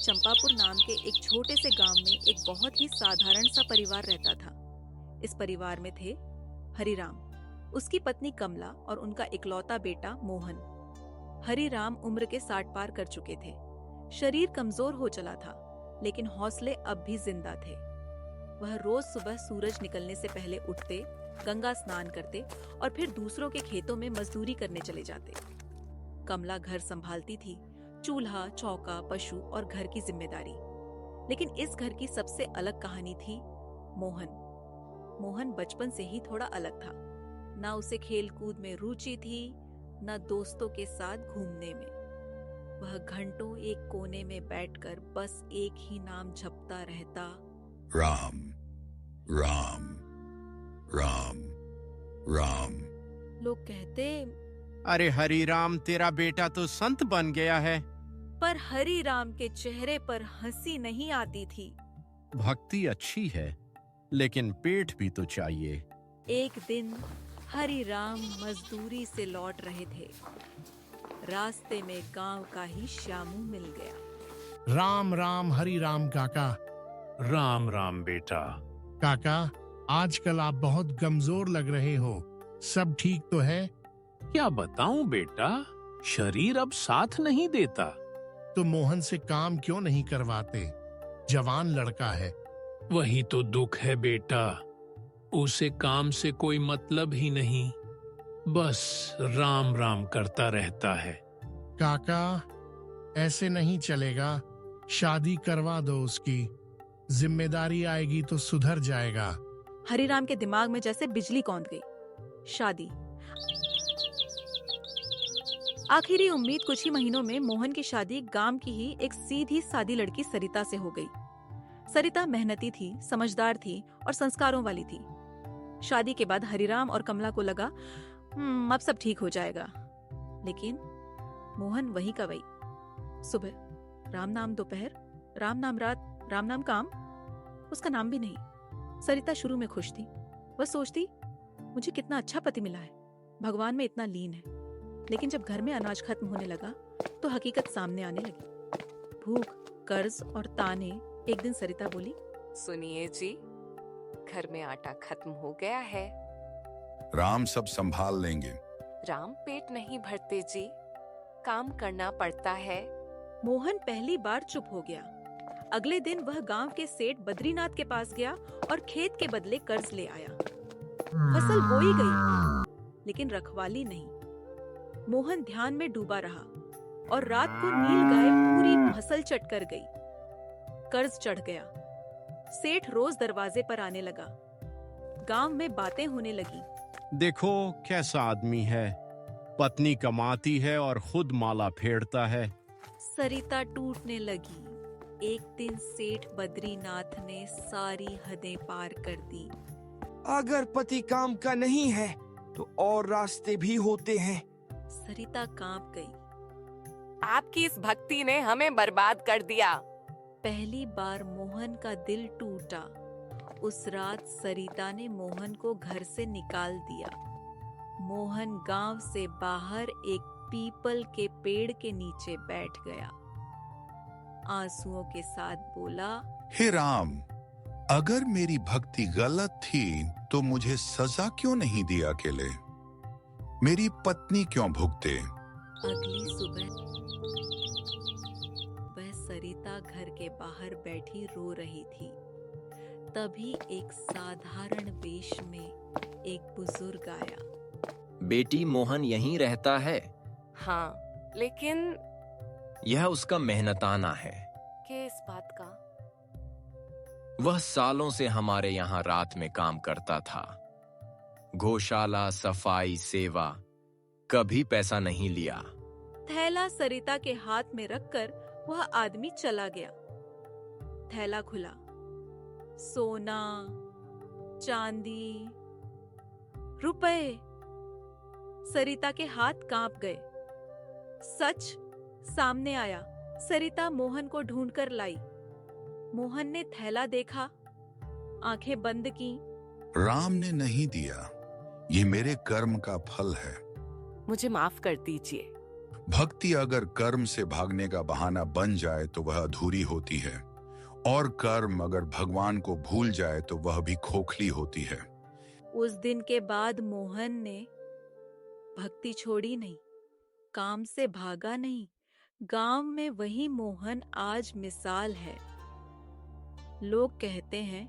चंपापुर नाम के एक छोटे से गांव में एक बहुत ही साधारण सा परिवार रहता था। इस परिवार में थे हरिराम, उसकी पत्नी कमला और उनका इकलौता बेटा मोहन। हरिराम उम्र के 60 पार कर चुके थे। शरीर कमजोर हो चला था, लेकिन हौसले अब भी जिंदा थे। वह रोज सुबह सूरज निकलने से पहले उठते, गंगा स्नान करते और फिर दूसरों के खेतों में मजदूरी करने चले जाते। कमला घर संभालती थी, चूल्हा, चौका, पशु और घर की जिम्मेदारी। लेकिन इस घर की सबसे अलग कहानी थी मोहन। मोहन बचपन से ही थोड़ा अलग था। ना उसे खेल कूद में रुचि थी, न दोस्तों के साथ घूमने में। वह घंटों एक कोने में बैठकर बस एक ही नाम जपता रहता, राम राम राम राम। लोग कहते, अरे हरिराम, तेरा बेटा तो संत बन गया है। पर हरिराम के चेहरे पर हंसी नहीं आती थी। भक्ति अच्छी है, लेकिन पेट भी तो चाहिए। एक दिन हरिराम मजदूरी से लौट रहे थे। रास्ते में गांव का ही श्यामू मिल गया। राम राम हरि राम काका। राम राम बेटा। काका, आजकल आप बहुत कमजोर लग रहे हो, सब ठीक तो है? क्या बताऊं बेटा, शरीर अब साथ नहीं देता। तो मोहन से काम क्यों नहीं करवाते? जवान लड़का है। वही तो दुख है बेटा, उसे काम से कोई मतलब ही नहीं, बस राम राम करता रहता है। काका, ऐसे नहीं चलेगा, शादी करवा दो उसकी, जिम्मेदारी आएगी तो सुधर जाएगा। हरिराम के दिमाग में जैसे बिजली कौंध गई। शादी। आखिरी उम्मीद कुछ ही महीनों में मोहन की शादी गांव की ही एक सीधी सादी लड़की सरिता से हो गई। सरिता मेहनती थी, समझदार थी और संस्कारों वाली थी। शादी के बाद हरिराम और कमला को लगा अब सब ठीक हो जाएगा। लेकिन मोहन वही का वही। सुबह राम नाम, दोपहर राम नाम, रात राम नाम, काम उसका नाम भी नहीं। सरिता शुरू में खुश थी। वह सोचती, मुझे कितना अच्छा पति मिला है, भगवान में इतना लीन है। लेकिन जब घर में अनाज खत्म होने लगा तो हकीकत सामने आने लगी। भूख, कर्ज और ताने। एक दिन सरिता बोली, सुनिए जी, घर में आटा खत्म हो गया है। राम सब संभाल लेंगे। राम पेट नहीं भरते जी, काम करना पड़ता है। मोहन पहली बार चुप हो गया। अगले दिन वह गांव के सेठ बद्रीनाथ के पास गया और खेत के बदले कर्ज ले आया। फसल बोई गई, लेकिन रखवाली नहीं। मोहन ध्यान में डूबा रहा और रात को नील गाय पूरी फसल चट कर गई। कर्ज चढ़ गया। सेठ रोज दरवाजे पर आने लगा। गांव में बातें होने लगी। देखो कैसा आदमी है, पत्नी कमाती है और खुद माला फेरता है। सरिता टूटने लगी। एक दिन सेठ बद्रीनाथ ने सारी हदें पार कर दी। अगर पति काम का नहीं है तो और रास्ते भी होते हैं। सरिता कांप गई। आपकी इस भक्ति ने हमें बर्बाद कर दिया। पहली बार मोहन का दिल टूटा। उस रात सरिता ने मोहन को घर से निकाल दिया। मोहन गांव से बाहर एक पीपल के पेड़ के नीचे बैठ गया। आंसुओं के साथ बोला, हे राम, अगर मेरी भक्ति गलत थी तो मुझे सजा क्यों नहीं दी अकेले? मेरी पत्नी क्यों भुगते? अगली सुबह वह सरिता घर के बाहर बैठी रो रही थी। तभी एक साधारण वेश में एक बुजुर्ग आया। बेटी, मोहन यहीं रहता है? हाँ, लेकिन यह उसका मेहनताना है। किस बात का? वह सालों से हमारे यहाँ रात में काम करता था। गौशाला, सफाई, सेवा, कभी पैसा नहीं लिया। थैला सरिता के हाथ में रखकर वह आदमी चला गया। थैला खुला। सोना, चांदी, रुपए। सरिता के हाथ कांप गए। सच सामने आया। सरिता मोहन को ढूंढकर लाई। मोहन ने थैला देखा, आंखें बंद की। राम ने नहीं दिया, ये मेरे कर्म का फल है। मुझे माफ कर दीजिए। भक्ति अगर कर्म से भागने का बहाना बन जाए तो वह अधूरी होती है, और कर्म अगर भगवान को भूल जाए तो वह भी खोखली होती है। उस दिन के बाद मोहन ने भक्ति छोड़ी नहीं, काम से भागा नहीं। गांव में वही मोहन आज मिसाल है। लोग कहते हैं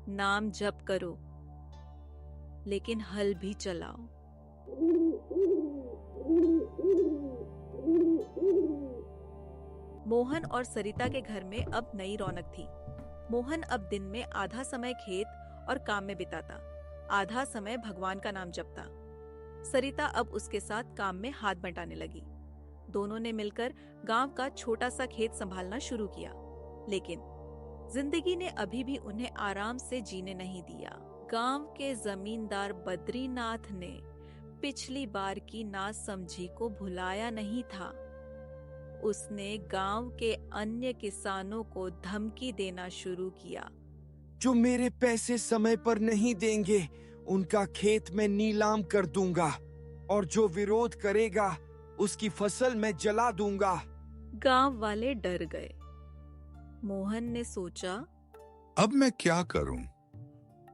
नाम जप करो, लेकिन हल भी चलाओ। मोहन और सरिता के घर में अब नई रौनक थी। मोहन अब दिन में आधा समय खेत और काम में बिताता, आधा समय भगवान का नाम जपता। सरिता अब उसके साथ काम में हाथ बंटाने लगी। दोनों ने मिलकर गांव का छोटा सा खेत संभालना शुरू किया, लेकिन जिंदगी ने अभी भी उन्हें आराम से जीने नहीं दिया। गांव के जमींदार बद्रीनाथ ने पिछली बार की नासमझी को भुलाया नहीं था। उसने गांव के अन्य किसानों को धमकी देना शुरू किया। जो मेरे पैसे समय पर नहीं देंगे उनका खेत में नीलाम कर दूंगा, और जो विरोध करेगा उसकी फसल मैं जला दूंगा। गांव वाले डर गए। मोहन ने सोचा, अब मैं क्या करूं?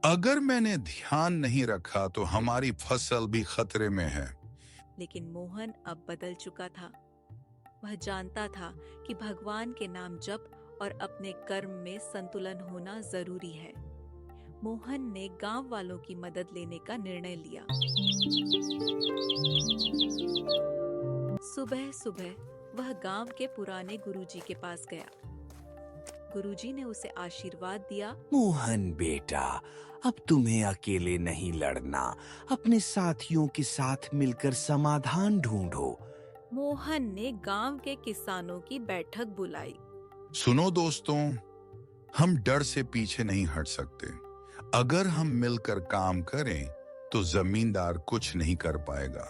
अगर मैंने ध्यान नहीं रखा तो हमारी फसल भी खतरे में है। लेकिन मोहन अब बदल चुका था। वह जानता था कि भगवान के नाम जप और अपने कर्म में संतुलन होना जरूरी है। मोहन ने गांव वालों की मदद लेने का निर्णय लिया। सुबह सुबह वह गांव के पुराने गुरुजी के पास गया। गुरुजी ने उसे आशीर्वाद दिया। मोहन बेटा, अब तुम्हें अकेले नहीं लड़ना, अपने साथियों के साथ मिलकर समाधान ढूंढो। मोहन ने गांव के किसानों की बैठक बुलाई। सुनो दोस्तों, हम डर से पीछे नहीं हट सकते। अगर हम मिलकर काम करें तो जमींदार कुछ नहीं कर पाएगा,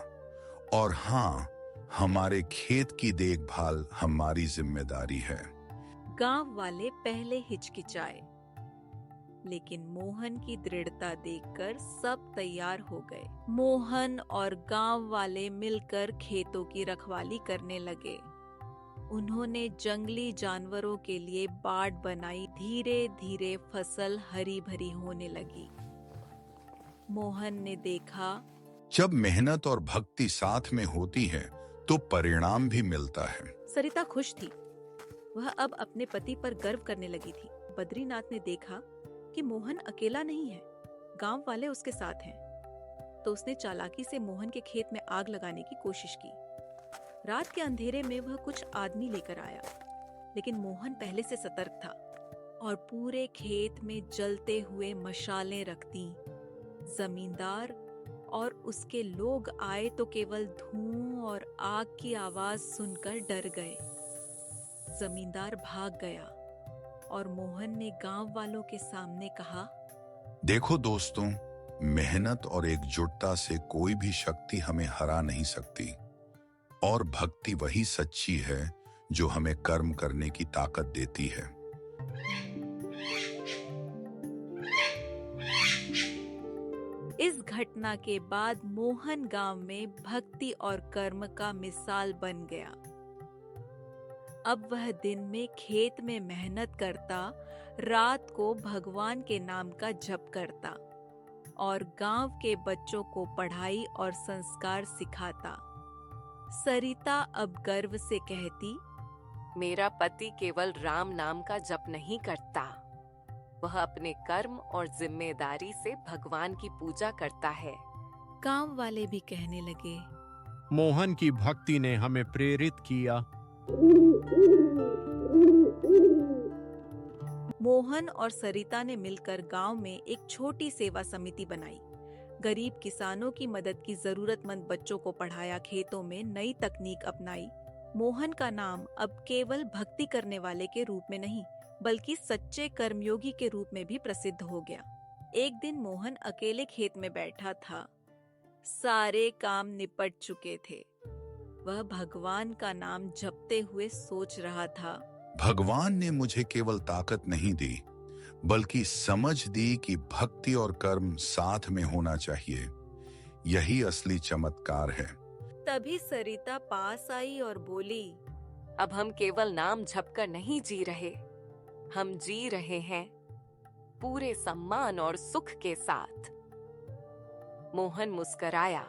और हाँ, हमारे खेत की देखभाल हमारी जिम्मेदारी है। गांव वाले पहले हिचकिचाए, लेकिन मोहन की दृढ़ता देखकर सब तैयार हो गए। मोहन और गांव वाले मिलकर खेतों की रखवाली करने लगे। उन्होंने जंगली जानवरों के लिए बाट बनाई। धीरे धीरे फसल हरी भरी होने लगी। मोहन ने देखा, जब मेहनत और भक्ति साथ में होती है तो परिणाम भी मिलता है। सरिता खुश थी। वह अब अपने पति पर गर्व करने लगी थी। बद्रीनाथ ने देखा कि मोहन अकेला नहीं है, गांव वाले उसके साथ हैं, तो उसने चालाकी से मोहन के खेत में आग लगाने की कोशिश की। रात के अंधेरे में वह कुछ आदमी लेकर आया, लेकिन मोहन पहले से सतर्क था और पूरे खेत में जलते हुए मशालें रख दी। जमींदार और उसके लोग आए तो केवल धुआं और आग की आवाज सुनकर डर गए। जमींदार भाग गया और मोहन ने गांव वालों के सामने कहा, देखो दोस्तों, मेहनत और एकजुटता से कोई भी शक्ति हमें हरा नहीं सकती, और भक्ति वही सच्ची है जो हमें कर्म करने की ताकत देती है। इस घटना के बाद मोहन गांव में भक्ति और कर्म का मिसाल बन गया। अब वह दिन में खेत में मेहनत करता, रात को भगवान के नाम का जप करता और गांव के बच्चों को पढ़ाई और संस्कार सिखाता। सरिता अब गर्व से कहती, मेरा पति केवल राम नाम का जप नहीं करता, वह अपने कर्म और जिम्मेदारी से भगवान की पूजा करता है। गांव वाले भी कहने लगे, मोहन की भक्ति ने हमें प्रेरित किया। मोहन और सरिता ने मिलकर गांव में एक छोटी सेवा समिति बनाई। गरीब किसानों की मदद की, जरूरतमंद बच्चों को पढ़ाया, खेतों में नई तकनीक अपनाई। मोहन का नाम अब केवल भक्ति करने वाले के रूप में नहीं, बल्कि सच्चे कर्मयोगी के रूप में भी प्रसिद्ध हो गया। एक दिन मोहन अकेले खेत में बैठा था। सारे काम निपट चुके थे। वह भगवान का नाम जपते हुए सोच रहा था, भगवान ने मुझे केवल ताकत नहीं दी, बल्कि समझ दी कि भक्ति और कर्म साथ में होना चाहिए। यही असली चमत्कार है। तभी सरिता पास आई और बोली, अब हम केवल नाम झपकर नहीं जी रहे, हम जी रहे हैं पूरे सम्मान और सुख के साथ। मोहन मुस्कराया